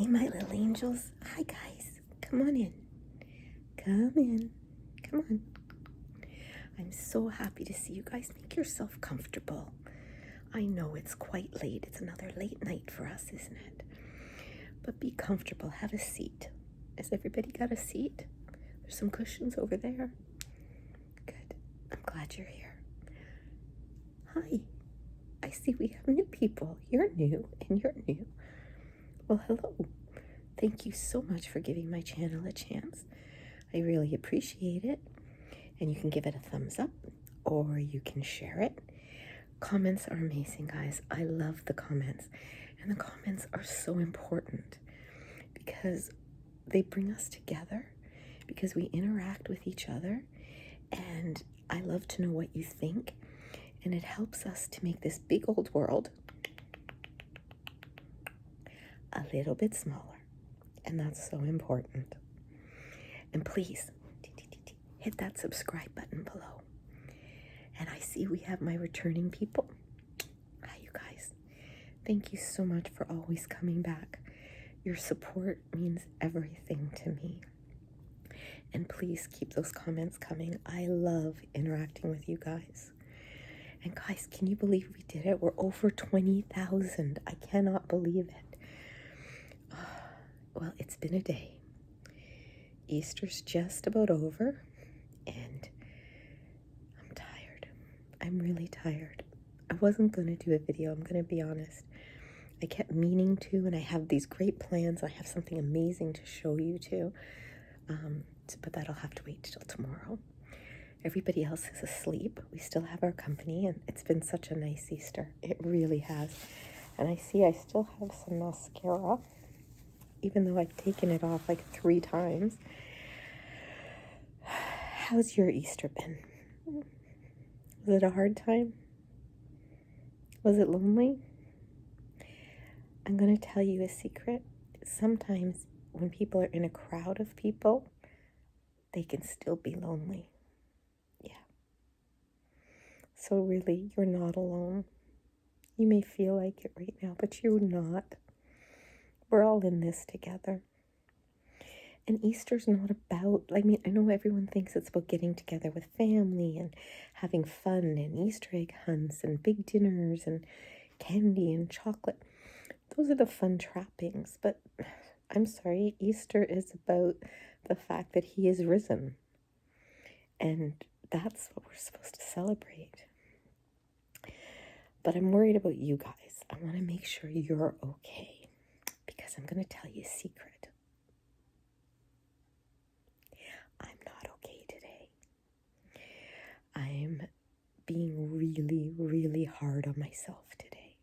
Hey, my little angels. Hi, guys. Come on in. Come in. Come on. I'm so happy to see you guys. Make yourself comfortable. I know it's quite late. It's another late night for us, isn't it? But be comfortable. Have a seat. Has everybody got a seat? There's some cushions over there. Good. I'm glad you're here. Hi. I see we have new people. You're new and you're new. Well, hello. Thank you so much for giving my channel a chance. I really appreciate it. And you can give it a thumbs up or you can share it. Comments are amazing, guys. I love the comments. And the comments are so important because they bring us together, because we interact with each other. And I love to know what you think. And it helps us to make this big old world a little bit smaller. And that's so important. And please, hit that subscribe button below. And I see we have my returning people. Hi, you guys. Thank you so much for always coming back. Your support means everything to me. And please keep those comments coming. I love interacting with you guys. And guys, can you believe we did it? We're over 20,000. I cannot believe it. Well, it's been a day. Easter's just about over, and I'm tired. I'm really tired. I wasn't going to do a video, I'm going to be honest. I kept meaning to, and I have these great plans. I have something amazing to show you too, but that'll have to wait till tomorrow. Everybody else is asleep. We still have our company, and it's been such a nice Easter. It really has. And I see I still have some mascara, even though I've taken it off like 3 times. How's your Easter been? Was it a hard time? Was it lonely? I'm going to tell you a secret. Sometimes when people are in a crowd of people, they can still be lonely. Yeah. So really, you're not alone. You may feel like it right now, but you're not. We're all in this together. And Easter's not about, I know everyone thinks it's about getting together with family and having fun and Easter egg hunts and big dinners and candy and chocolate. Those are the fun trappings, but I'm sorry, Easter is about the fact that he is risen. And that's what we're supposed to celebrate. But I'm worried about you guys. I want to make sure you're okay because I'm going to tell you a secret. I'm not okay today. I'm being really, really hard on myself today.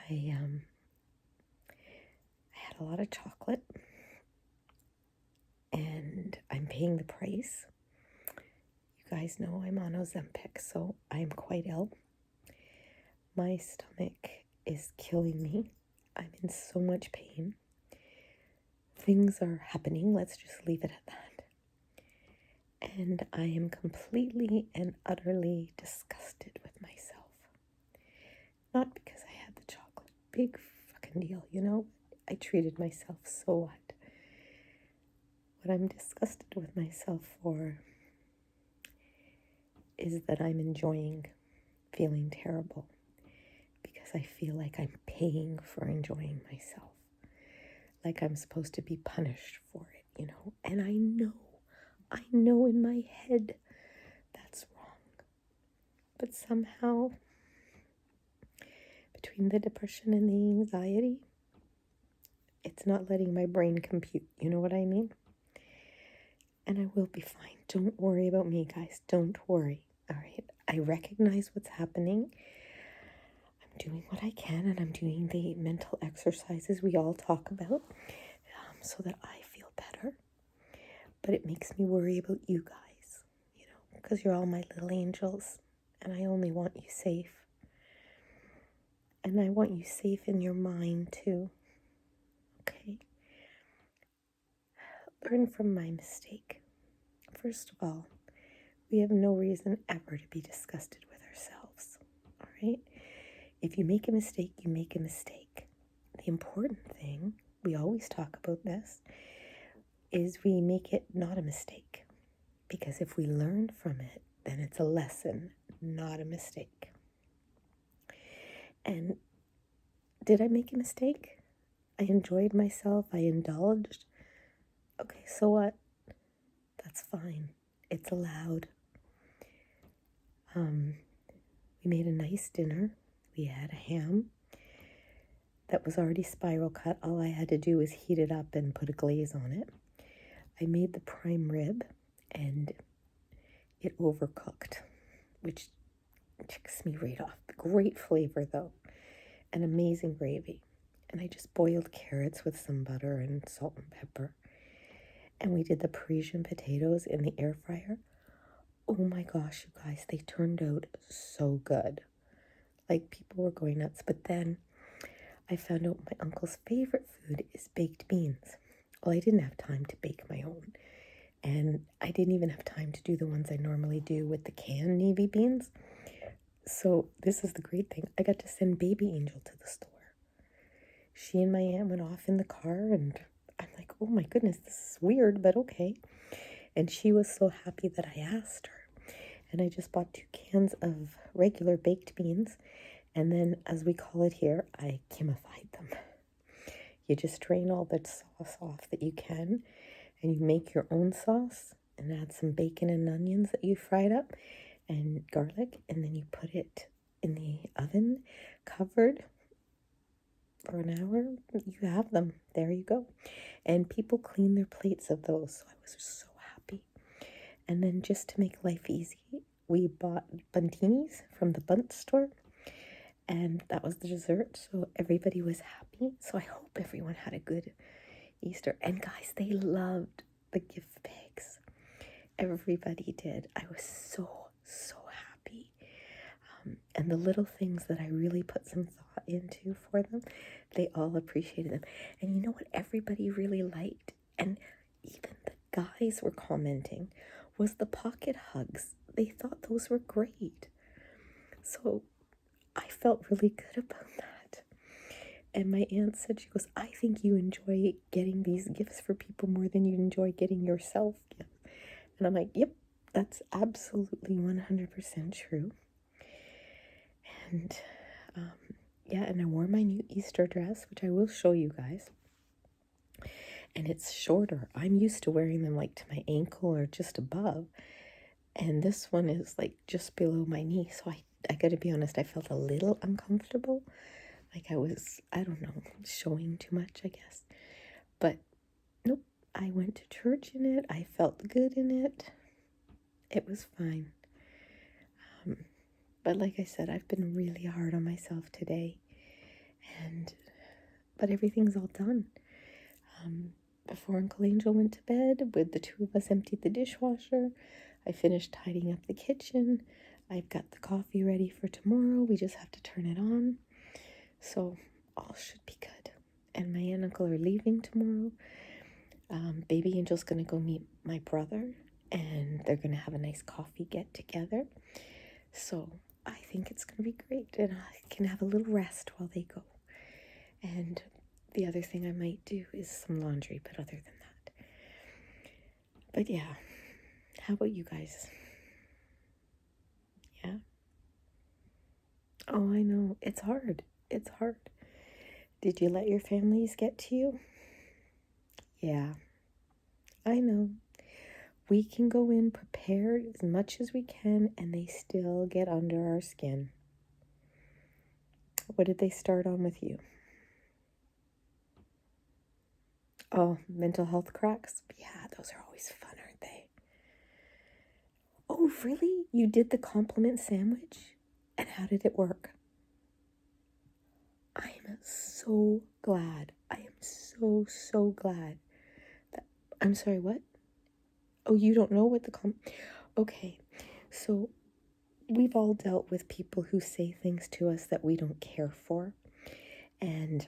I had a lot of chocolate and I'm paying the price. You guys know I'm on Ozempic, so I'm quite ill. My stomach is killing me. I'm in so much pain. Things are happening, let's just leave it at that. And I am completely and utterly disgusted with myself. Not because I had the chocolate. Big fucking deal, you know? I treated myself, so what? What I'm disgusted with myself for is that I'm enjoying feeling terrible. Because I feel like I'm paying for enjoying myself. Like I'm supposed to be punished for it, you know? And I know in my head that's wrong. But somehow, between the depression and the anxiety, it's not letting my brain compute, you know what I mean? And I will be fine. Don't worry about me, guys. Don't worry, all right? I recognize what's happening. I'm doing what I can, and I'm doing the mental exercises we all talk about so that I feel better. But it makes me worry about you guys, you know, because you're all my little angels, and I only want you safe. And I want you safe in your mind, too. Okay? Learn from my mistake. First of all, we have no reason ever to be disgusted with ourselves, all right? If you make a mistake, you make a mistake. The important thing we always talk about this, is we make it not a mistake. Because if we learn from it, then it's a lesson, not a mistake. And did I make a mistake? I enjoyed myself. I indulged. Okay, so what? That's fine. It's allowed. We made a nice dinner. We had a ham that was already spiral cut. All I had to do was heat it up and put a glaze on it. I made the prime rib, and it overcooked, which ticks me right off. Great flavor, though. An amazing gravy. And I just boiled carrots with some butter and salt and pepper. And we did the Parisian potatoes in the air fryer. Oh my gosh, you guys, they turned out so good. Like, people were going nuts. But then I found out my uncle's favorite food is baked beans. Well, I didn't have time to bake my own. And I didn't even have time to do the ones I normally do with the canned navy beans. So this is the great thing. I got to send baby Angel to the store. She and my aunt went off in the car, and I'm like, oh my goodness, this is weird, but okay. And she was so happy that I asked her. And I just bought 2 cans of regular baked beans. And then, as we call it here, I Kimified them. You just drain all the sauce off that you can, and you make your own sauce and add some bacon and onions that you fried up and garlic, and then you put it in the oven covered for an hour. You have them. There you go. And people clean their plates of those, so I was so happy. And then, just to make life easy, we bought buntinis from the Bunt store, and that was the dessert, so everybody was happy. So I hope everyone had a good Easter. And guys, they loved the gift bags. Everybody did. I was so happy. And the little things that I really put some thought into for them, they all appreciated them. And you know what everybody really liked, and even the guys were commenting, was the pocket hugs. They thought those were great. So I felt really good about that. And my aunt said, she goes, I think you enjoy getting these gifts for people more than you enjoy getting yourself gifts. And I'm like, yep, that's absolutely 100% true. And yeah, and I wore my new Easter dress, which I will show you guys. And it's shorter. I'm used to wearing them like to my ankle or just above. And this one is like just below my knee. So I got to be honest, I felt a little uncomfortable. Like I was, I don't know, showing too much, I guess. But nope, I went to church in it. I felt good in it. It was fine. But like I said, I've been really hard on myself today. But everything's all done. Before Uncle Angel went to bed, with the 2 of us emptied the dishwasher, I finished tidying up the kitchen. I've got the coffee ready for tomorrow. We just have to turn it on. So all should be good. And my aunt and uncle are leaving tomorrow. Baby Angel's going to go meet my brother, and they're going to have a nice coffee get together. So I think it's going to be great, and I can have a little rest while they go. And the other thing I might do is some laundry, but other than that. But yeah, how about you guys? Yeah? Oh, I know. It's hard. It's hard. Did you let your families get to you? Yeah, I know. We can go in prepared as much as we can, and they still get under our skin. What did they start on with you? Oh, mental health cracks? Yeah, those are always fun, aren't they? Oh, really? You did the compliment sandwich? And how did it work? I am so glad. I am so glad. I'm sorry, what? Oh, you don't know what Okay, so we've all dealt with people who say things to us that we don't care for. And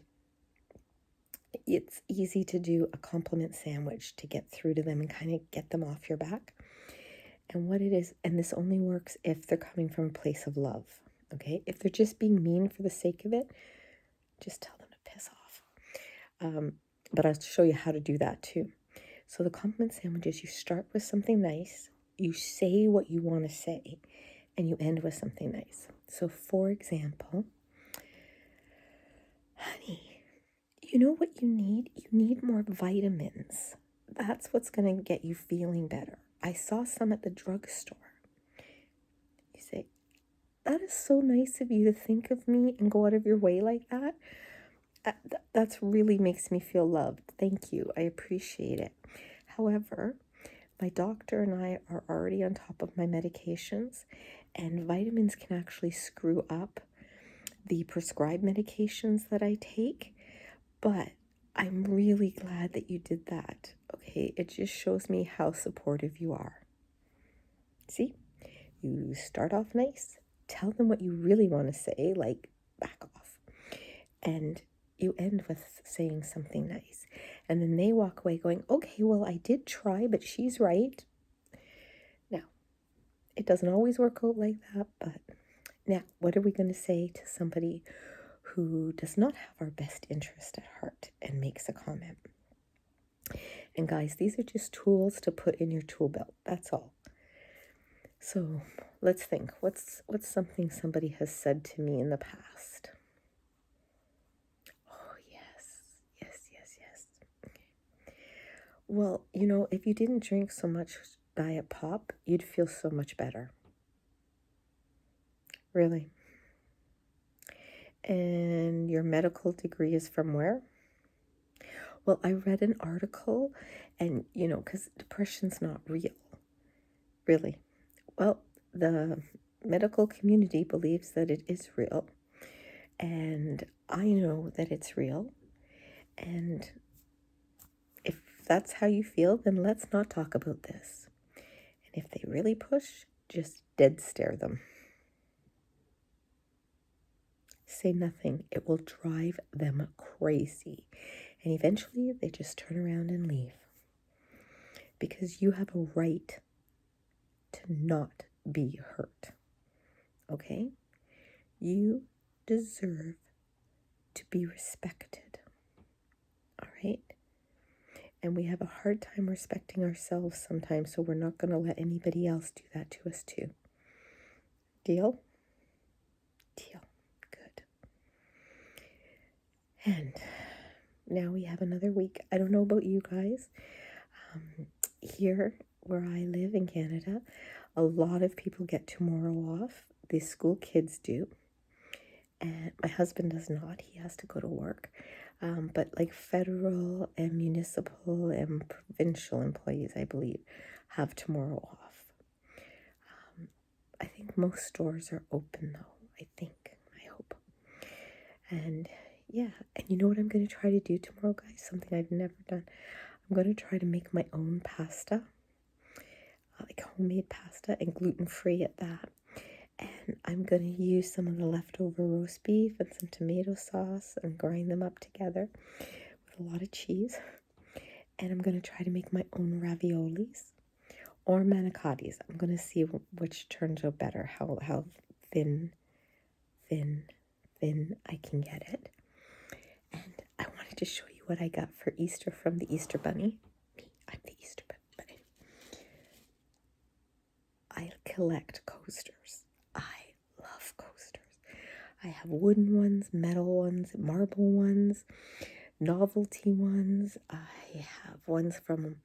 it's easy to do a compliment sandwich to get through to them and kind of get them off your back. And what it is, and this only works if they're coming from a place of love, okay? If they're just being mean for the sake of it, just tell them to piss off. but I'll show you how to do that too. So the compliment sandwiches, you start with something nice, you say what you want to say, and you end with something nice. So for example, honey, you know what you need? You need more vitamins. That's what's going to get you feeling better. I saw some at the drugstore. You say, that is so nice of you to think of me and go out of your way like that. That really makes me feel loved. Thank you. I appreciate it. However, my doctor and I are already on top of my medications, and vitamins can actually screw up the prescribed medications that I take. But I'm really glad that you did that. Okay, it just shows me how supportive you are. See, you start off nice, tell them what you really want to say, like back off, and you end with saying something nice. And then they walk away going, okay, well, I did try, but she's right. Now, it doesn't always work out like that, but now, what are we going to say to somebody who does not have our best interest at heart and makes a comment? And guys, these are just tools to put in your tool belt. That's all. So let's think. What's something somebody has said to me in the past? Oh, yes. Okay. Well, you know, if you didn't drink so much diet pop, you'd feel so much better. Really. And your medical degree is from where? Well, I read an article, and, you know, because depression's not real. Really. Well, the medical community believes that it is real, and I know that it's real. And if that's how you feel, then let's not talk about this. And if they really push, just dead stare them. Say nothing. It will drive them crazy. And eventually they just turn around and leave. Because you have a right to not be hurt. Okay? You deserve to be respected. All right? And we have a hard time respecting ourselves sometimes, so we're not going to let anybody else do that to us too. Deal? Deal. Good. And now we have another week. I don't know about you guys. Here where I live in Canada, a lot of people get tomorrow off. The school kids do. And my husband does not. He has to go to work. But like federal and municipal and provincial employees, I believe, have tomorrow off. I think most stores are open though. I hope. And yeah, and you know what I'm going to try to do tomorrow, guys? Something I've never done. I'm going to try to make my own pasta, like homemade pasta, and gluten-free at that. And I'm going to use some of the leftover roast beef and some tomato sauce and grind them up together with a lot of cheese. And I'm going to try to make my own raviolis or manicottis. I'm going to see which turns out better, how thin I can get it. And I wanted to show you what I got for Easter from the Easter Bunny. I'm the Easter Bunny. I collect coasters. I love coasters. I have wooden ones, metal ones, marble ones, novelty ones. I have ones from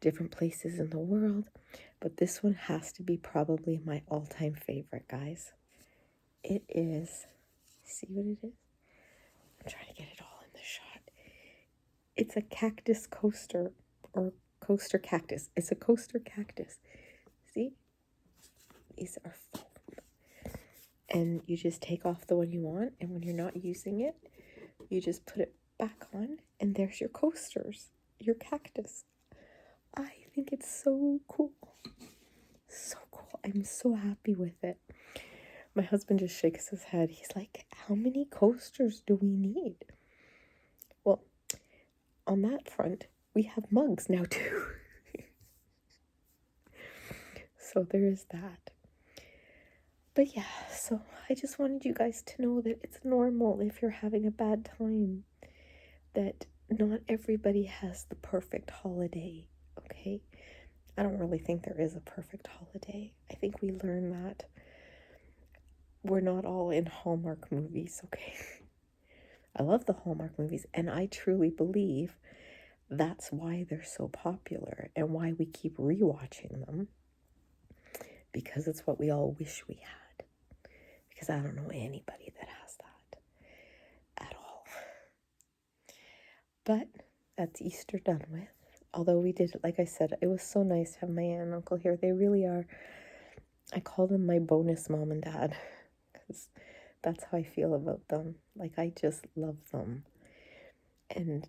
different places in the world. But this one has to be probably my all-time favorite, guys. It is, see what it is? I'm trying to get it all in the shot. It's a cactus coaster, or coaster cactus. It's a coaster cactus. See? These are foam. And you just take off the one you want, and when you're not using it, you just put it back on, and there's your coasters, your cactus. I think it's so cool. So cool. I'm so happy with it. My husband just shakes his head. He's like, how many coasters do we need? Well, on that front, we have mugs now too. So there is that. But yeah, so I just wanted you guys to know that it's normal if you're having a bad time. That not everybody has the perfect holiday, okay? I don't really think there is a perfect holiday. I think we learn that we're not all in Hallmark movies, okay? I love the Hallmark movies, and I truly believe that's why they're so popular and why we keep rewatching them, because it's what we all wish we had. Because I don't know anybody that has that at all. But that's Easter done with. Although we did, like I said, it was so nice to have my aunt and uncle here. They really are, I call them my bonus mom and dad, because that's how I feel about them. Like, I just love them. And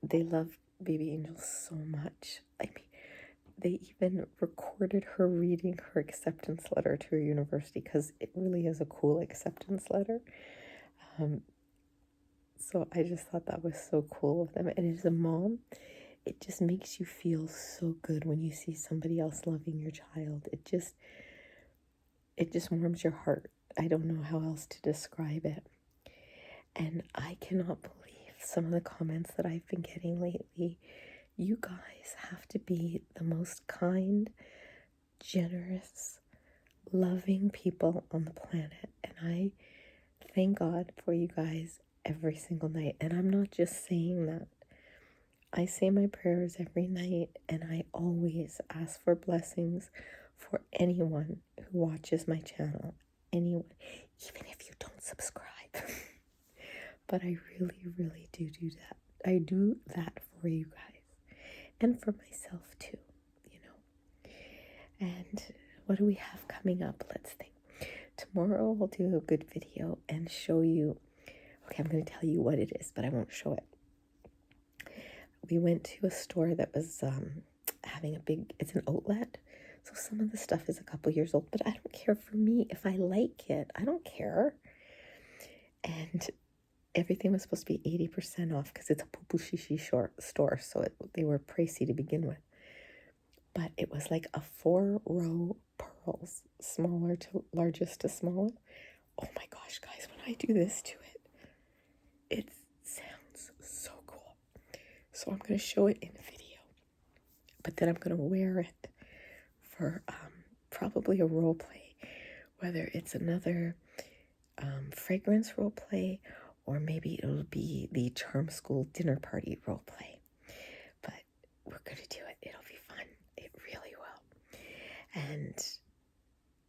they love baby Angel so much. I mean, they even recorded her reading her acceptance letter to her university, because it really is a cool acceptance letter. So I just thought that was so cool of them. And as a mom, it just makes you feel so good when you see somebody else loving your child. It just warms your heart. I don't know how else to describe it. And I cannot believe some of the comments that I've been getting lately. You guys have to be the most kind, generous, loving people on the planet. And I thank God for you guys every single night. And I'm not just saying that. I say my prayers every night, and I always ask for blessings for anyone who watches my channel. Anyone, even if you don't subscribe. But I really, really do that. I do that for you guys. And for myself too, you know. And what do we have coming up? Let's think. Tomorrow I'll do a good video and show you. Okay, I'm going to tell you what it is, but I won't show it. We went to a store that was having it's an outlet. So some of the stuff is a couple years old, but I don't care. For me, if I like it, I don't care. And everything was supposed to be 80% off because it's a pupushishi store, so they were pricey to begin with. But it was like a 4-row pearls, smaller to largest to smaller. Oh my gosh, guys, when I do this to it, it sounds so cool. So I'm going to show it in a video. But then I'm going to wear it for probably a role play, whether it's another fragrance role play, or maybe it'll be the Charm School dinner party role play. But we're going to do it. It'll be fun. It really will. And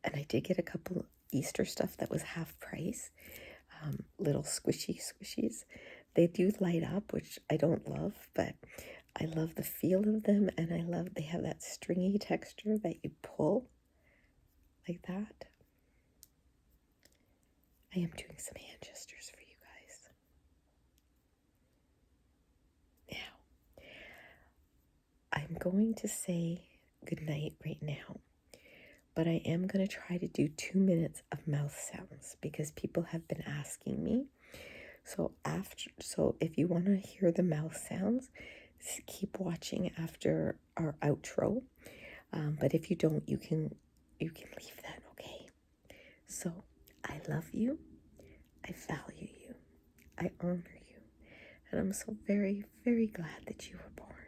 I did get a couple Easter stuff that was half price. Little squishies. They do light up, which I don't love, but I love the feel of them, and they have that stringy texture that you pull like that. I am doing some hand gestures for you guys. Now, I'm going to say goodnight right now, but I am going to try to do 2 minutes of mouth sounds because people have been asking me. So if you want to hear the mouth sounds, keep watching after our outro. But if you don't, you can leave that, okay? So I love you, I value you, I honor you, and I'm so very, very glad that you were born.